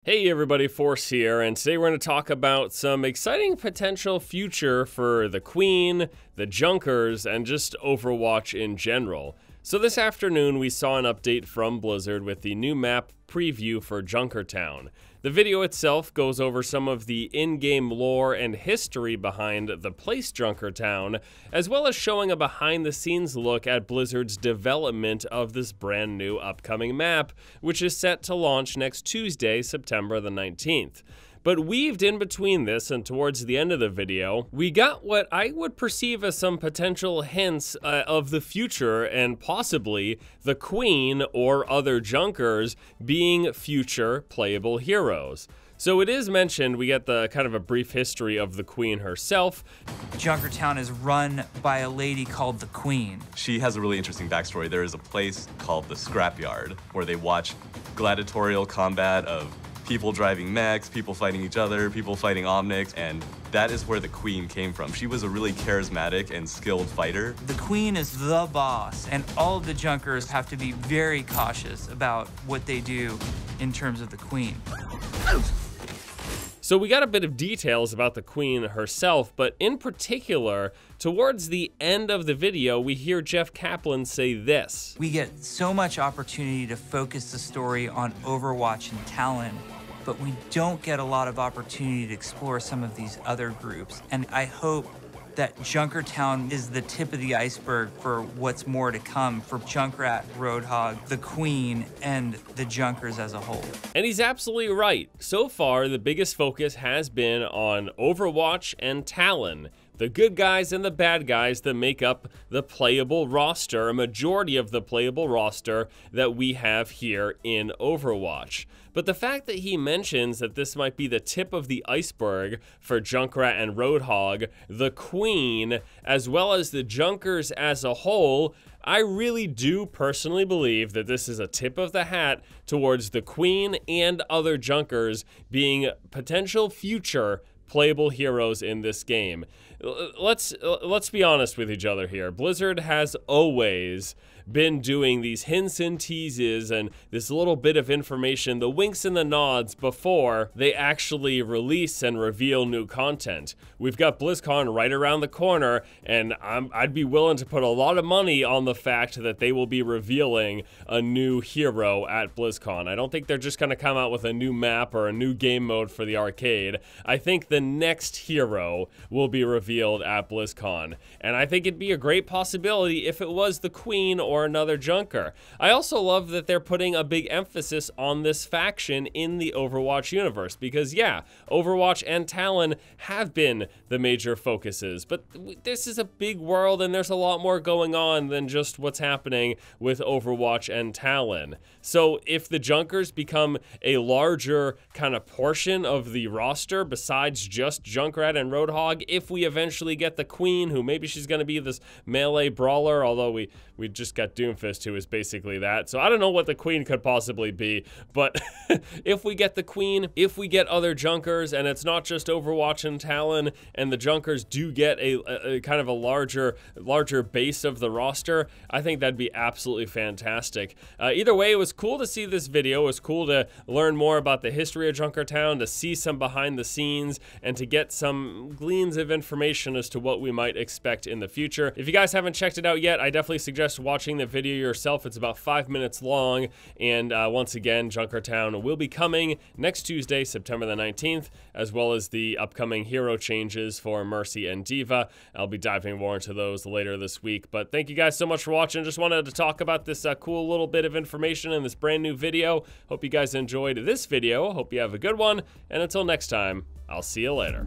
Hey everybody, Force here, and today we're going to talk about some exciting potential future for the Queen, the Junkers, and just Overwatch in general. So this afternoon we saw an update from Blizzard with the new map preview for Junkertown. The video itself goes over some of the in-game lore and history behind the place Junkertown, as well as showing a behind-the-scenes look at Blizzard's development of this brand new upcoming map, which is set to launch next Tuesday, September the 19th. But weaved in between this and towards the end of the video, we got what I would perceive as some potential hints of the future and possibly the Queen or other Junkers being future playable heroes. So it is mentioned, we get the kind of a brief history of the Queen herself. Junkertown is run by a lady called the Queen. She has a really interesting backstory. There is a place called the Scrapyard where they watch gladiatorial combat of people driving mechs, people fighting each other, people fighting omnics, and that is where the Queen came from. She was a really charismatic and skilled fighter. The Queen is the boss, and all of the Junkers have to be very cautious about what they do in terms of the Queen. So we got a bit of details about the Queen herself, but in particular, towards the end of the video, we hear Jeff Kaplan say this. We get so much opportunity to focus the story on Overwatch and Talon, but we don't get a lot of opportunity to explore some of these other groups. And I hope that Junkertown is the tip of the iceberg for what's more to come for Junkrat, Roadhog, the Queen, and the Junkers as a whole. And he's absolutely right. So far, the biggest focus has been on Overwatch and Talon, the good guys and the bad guys that make up the playable roster, a majority of the playable roster that we have here in Overwatch. But the fact that he mentions that this might be the tip of the iceberg for Junkrat and Roadhog, the Queen, as well as the Junkers as a whole, I really do personally believe that this is a tip of the hat towards the Queen and other Junkers being potential future playable heroes in this game. Let's be honest with each other here. Blizzard has always been doing these hints and teases and this little bit of information, the winks and the nods, before they actually release and reveal new content. We've got BlizzCon right around the corner, and I'd be willing to put a lot of money on the fact that they will be revealing a new hero at BlizzCon. I don't think they're just going to come out with a new map or a new game mode for the arcade. I think the next hero will be revealed at BlizzCon, and I think it'd be a great possibility if it was the Queen or another Junker. I also love that they're putting a big emphasis on this faction in the Overwatch universe, because yeah, Overwatch and Talon have been the major focuses, but this is a big world and there's a lot more going on than just what's happening with Overwatch and Talon. So if the Junkers become a larger kind of portion of the roster besides just Junkrat and Roadhog, if we eventually get the Queen, who maybe she's going to be this melee brawler, although we just got Doomfist, who is basically that. So I don't know what the Queen could possibly be, but if we get the Queen, if we get other Junkers, and it's not just Overwatch and Talon, and the Junkers do get a kind of a larger base of the roster, I think that'd be absolutely fantastic. Either way, it was cool to see this video. It was cool to learn more about the history of Junkertown, to see some behind the scenes, and to get some gleans of information as to what we might expect in the future. If you guys haven't checked it out yet, I definitely suggest watching the video yourself. It's about 5 minutes long, and once again, Junkertown will be coming next Tuesday, September the 19th, as well as the upcoming hero changes for Mercy and Diva. I'll be diving more into those later this week, but thank you guys so much for watching. Just wanted to talk about this cool little bit of information in this brand new video. Hope you guys enjoyed this video. Hope you have a good one, and until next time, I'll see you later.